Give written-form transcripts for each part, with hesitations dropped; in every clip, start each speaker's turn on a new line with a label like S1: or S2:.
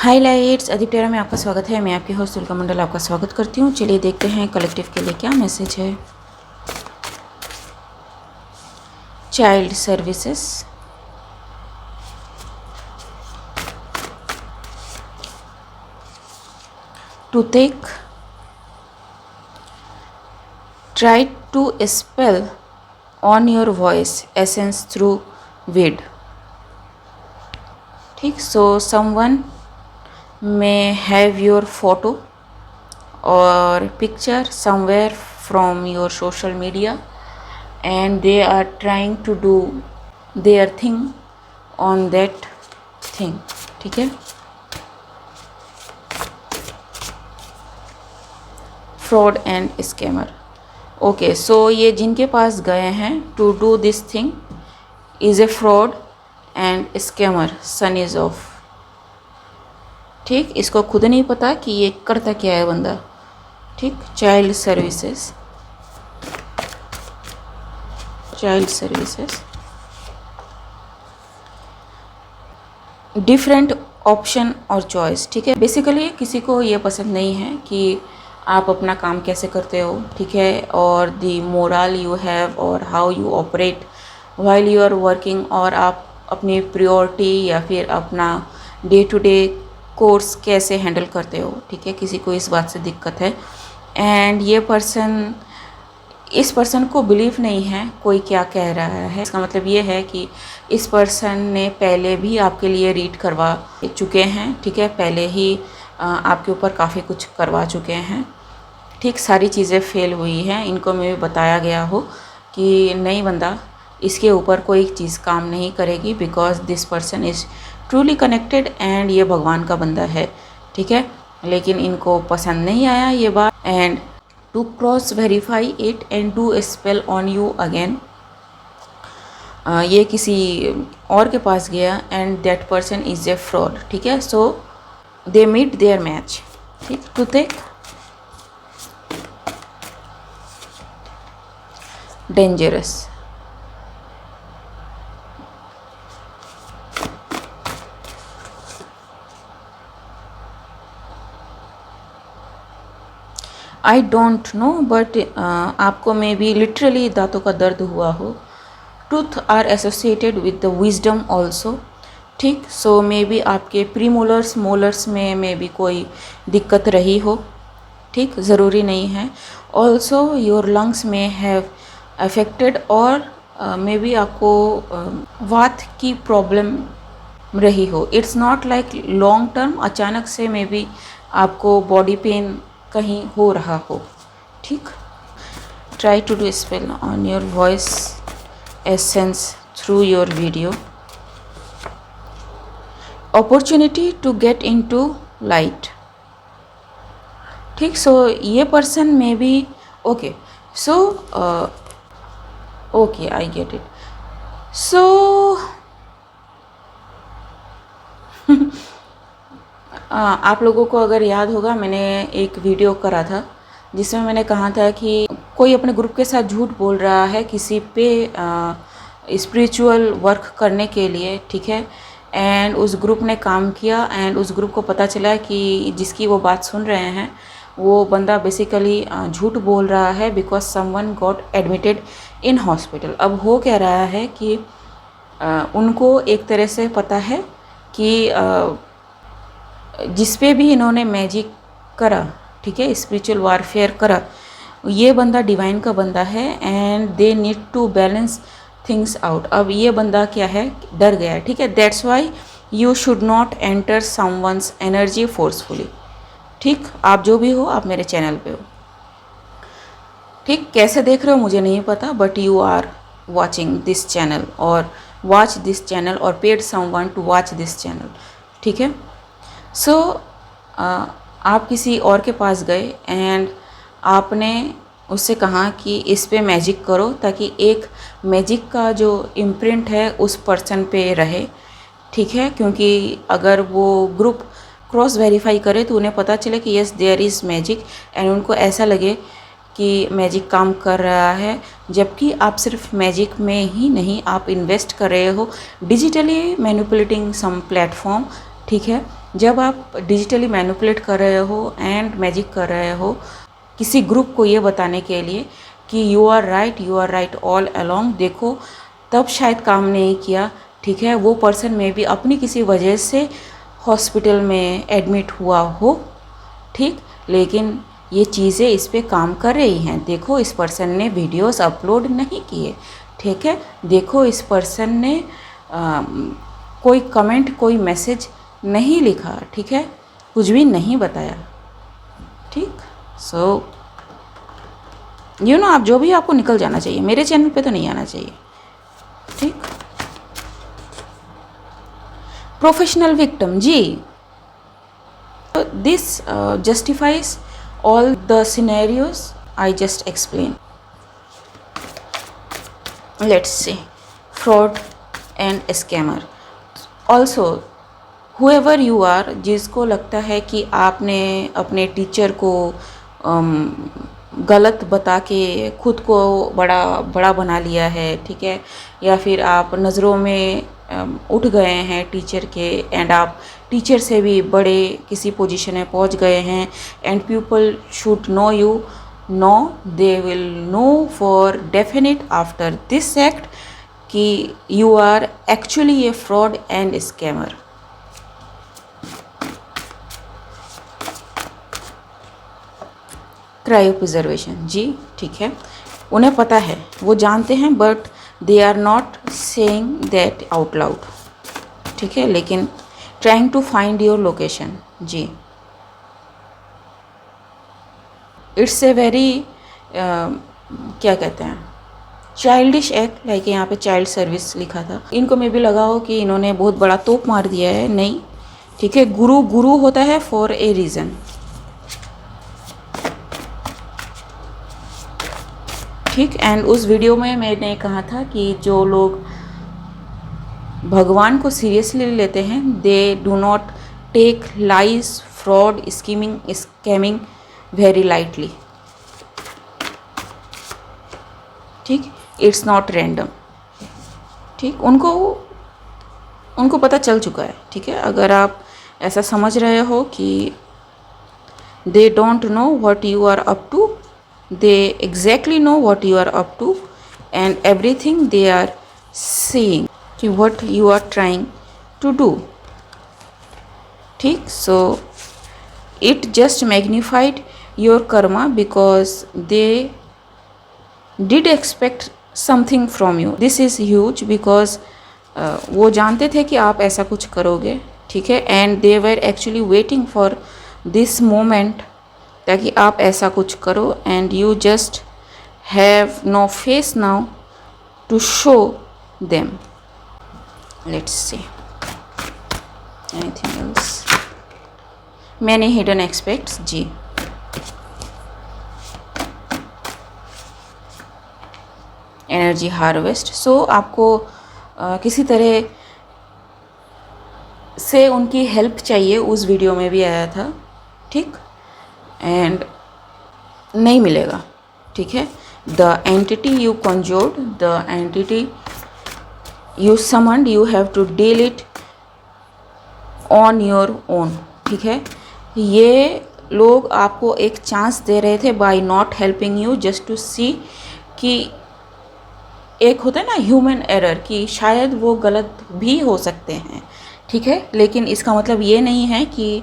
S1: High lights अधिप्टेरा में आपका स्वागत है। मैं आपकी होस्ट तुलका मंडल आपका स्वागत करती हूँ। चलिए देखते हैं कलेक्टिव के लिए क्या मैसेज है। Child services, toothache, try to spell on your voice essence through weed. ठीक, so someone may have your photo or picture somewhere from your social media and they are trying to do their thing on that thing. ठीक है, fraud and scammer. Okay, so ये जिनके पास गए हैं to do this thing is a fraud and scammer, son is of. ठीक, इसको खुद नहीं पता कि ये करता क्या है बंदा। ठीक, child services, child services, different option और चॉइस। ठीक है, बेसिकली किसी को ये पसंद नहीं है कि आप अपना काम कैसे करते हो, ठीक है, और दी मोरल यू हैव और how you operate while you are working, और आप अपनी प्रायोरिटी या फिर अपना डे टू डे कोर्स कैसे हैंडल करते हो। ठीक है, किसी को इस बात से दिक्कत है एंड ये पर्सन, इस पर्सन को बिलीव नहीं है कोई क्या कह रहा है। इसका मतलब ये है कि इस पर्सन ने पहले भी आपके लिए रीड करवा चुके हैं। ठीक है, पहले ही आपके ऊपर काफ़ी कुछ करवा चुके हैं। ठीक, सारी चीज़ें फेल हुई हैं। इनको मैं बताया गया हो कि नहीं बंदा, इसके ऊपर कोई चीज़ काम नहीं करेगी because this person is truly connected and ये भगवान का बंदा है। ठीक है, लेकिन इनको पसंद नहीं आया ये बात and to cross verify it and do spell on you again. ये किसी और के पास गया and that person is a fraud. ठीक है, so they meet their match. ठीक, to take dangerous, I don't know but आपको मे बी लिटरली दांतों का दर्द हुआ हो। Tooth are associated with the wisdom also. ठीक, सो मे बी आपके प्रीमोलर्स मोलर्स में मे बी कोई दिक्कत रही हो। ठीक, ज़रूरी नहीं है। Also your lungs may have affected और मे बी आपको वात की प्रॉब्लम रही हो। It's not like long term, अचानक से मे बी आपको बॉडी पेन कहीं हो रहा हो। ठीक, try to do spell on your voice essence through your video. Opportunity to get into light. ठीक, सो ये पर्सन में भी okay, so okay I get it. So आप लोगों को अगर याद होगा, मैंने एक वीडियो करा था जिसमें मैंने कहा था कि कोई अपने ग्रुप के साथ झूठ बोल रहा है किसी पे स्पिरिचुअल वर्क करने के लिए। ठीक है, एंड उस ग्रुप ने काम किया एंड उस ग्रुप को पता चला कि जिसकी वो बात सुन रहे हैं वो बंदा बेसिकली झूठ बोल रहा है because someone got admitted in hospital. अब हो क्या रहा है कि उनको एक तरह से पता है कि जिस पे भी इन्होंने मैजिक करा, ठीक है, स्पिरिचुअल वारफेयर करा, ये बंदा डिवाइन का बंदा है and they need to balance things out. अब ये बंदा क्या है, डर गया है। ठीक है, that's why you should not enter someone's energy forcefully. ठीक, आप जो भी हो, आप मेरे चैनल पे हो। ठीक, कैसे देख रहे हो मुझे नहीं पता, but you are watching this channel और वॉच दिस चैनल और paid someone to watch this channel. ठीक है, सो आप किसी और के पास गए एंड आपने उससे कहा कि इस पे मैजिक करो ताकि एक मैजिक का जो इम्प्रिंट है उस पर्सन पे रहे। ठीक है, क्योंकि अगर वो ग्रुप क्रॉस वेरीफाई करे तो उन्हें पता चले कि yes there is magic and उनको ऐसा लगे कि मैजिक काम कर रहा है, जबकि आप सिर्फ मैजिक में ही नहीं, आप इन्वेस्ट कर रहे हो डिजिटली मैनिपुलेटिंग सम प्लेटफॉर्म। ठीक है, जब आप डिजिटली मैनिपुलेट कर रहे हो एंड मैजिक कर रहे हो किसी ग्रुप को ये बताने के लिए कि you are right all along, देखो तब शायद काम नहीं किया, ठीक है। वो पर्सन में भी अपनी किसी वजह से हॉस्पिटल में एडमिट हुआ हो, ठीक, लेकिन ये चीज़ें इस पे काम कर रही हैं। देखो इस पर्सन ने वीडियोस अपलोड नहीं किए, ठीक है। देखो इस पर्सन ने कोई कमेंट, कोई मैसेज नहीं लिखा, ठीक है, कुछ भी नहीं बताया, ठीक। सो यू नो, आप जो भी आपको निकल जाना चाहिए, मेरे चैनल पे तो नहीं आना चाहिए, ठीक। प्रोफेशनल विक्टिम, जी, this justifies all the scenarios I just explained. Let's see, fraud and scammer. Also, whoever you are, जिसको लगता है कि आपने अपने टीचर को गलत बता के खुद को बड़ा बना लिया है, ठीक है, या फिर आप नज़रों में उठ गए हैं टीचर के एंड आप टीचर से भी बड़े किसी पोजीशन में पहुंच गए हैं and people should know you, no, they will know for definite after this act कि you are actually a fraud and scammer. Cryopreservation, जी, ठीक है, उन्हें पता है, वो जानते हैं, but they are not saying that out loud, ठीक है, लेकिन trying to find your location, जी। इट्स ए वेरी क्या कहते हैं, चाइल्डिश एक्ट, लाइक यहाँ पे चाइल्ड सर्विस लिखा था। इनको में भी लगा हो कि इन्होंने बहुत बड़ा तोप मार दिया है, नहीं, ठीक है। गुरु होता है फॉर ए रीज़न, ठीक। एंड उस वीडियो में मैंने कहा था कि जो लोग भगवान को सीरियसली लेते हैं, they do not take lies, fraud, scamming very lightly, ठीक। इट्स नॉट रैंडम, ठीक। उनको पता चल चुका है, ठीक है। अगर आप ऐसा समझ रहे हो कि they don't know what you are up to, they exactly know what you are up to and everything they are seeing कि what you are trying to do, ठीक। so it just magnified your karma because they did expect something from you. this is huge because वो जानते थे कि आप ऐसा कुछ करोगे, ठीक है, and they were actually waiting for this moment ताकि आप ऐसा कुछ करो and you just have no face now to show them. Let's see anything else, many hidden aspects, जी। एनर्जी हार्वेस्ट, सो आपको किसी तरह से उनकी हेल्प चाहिए, उस वीडियो में भी आया था, ठीक, एंड नहीं मिलेगा, ठीक है। The entity you conjured, the entity you summoned, you have to deal it on your own, ठीक है। ये लोग आपको एक चांस दे रहे थे by not helping you, just to see कि एक होता है ना ह्यूमन एरर, कि शायद वो गलत भी हो सकते हैं, ठीक है, लेकिन इसका मतलब ये नहीं है कि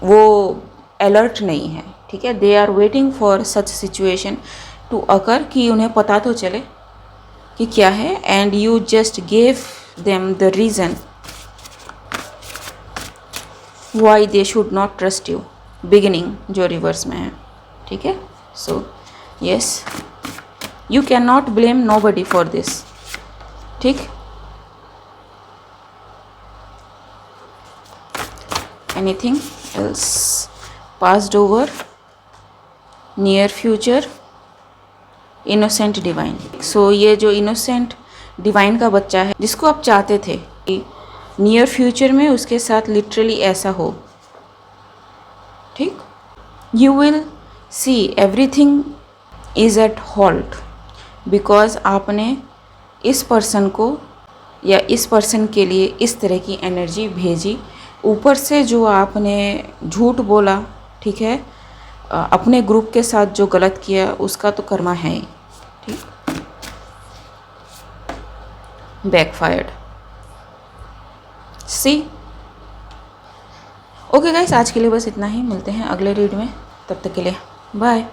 S1: वो अलर्ट नहीं है, ठीक है। They are waiting for such situation to occur, कि उन्हें पता तो चले कि क्या है, and you just gave them the reason why they should not trust you, beginning जो रिवर्स में है, ठीक है। So yes, you can not blame nobody for this, ठीक। Anything else, passed over, near future, innocent divine. So ये जो innocent divine का बच्चा है जिसको आप चाहते थे कि नियर फ्यूचर में उसके साथ लिटरली ऐसा हो, ठीक, you will see everything is at halt because आपने इस पर्सन को या इस पर्सन के लिए इस तरह की एनर्जी भेजी, ऊपर से जो आपने झूठ बोला, ठीक है, अपने ग्रुप के साथ जो गलत किया उसका तो कर्मा है ही, ठीक। बैकफायर्ड। सी। ओके गाइस, आज के लिए बस इतना ही। मिलते हैं अगले रीड में, तब तक के लिए बाय।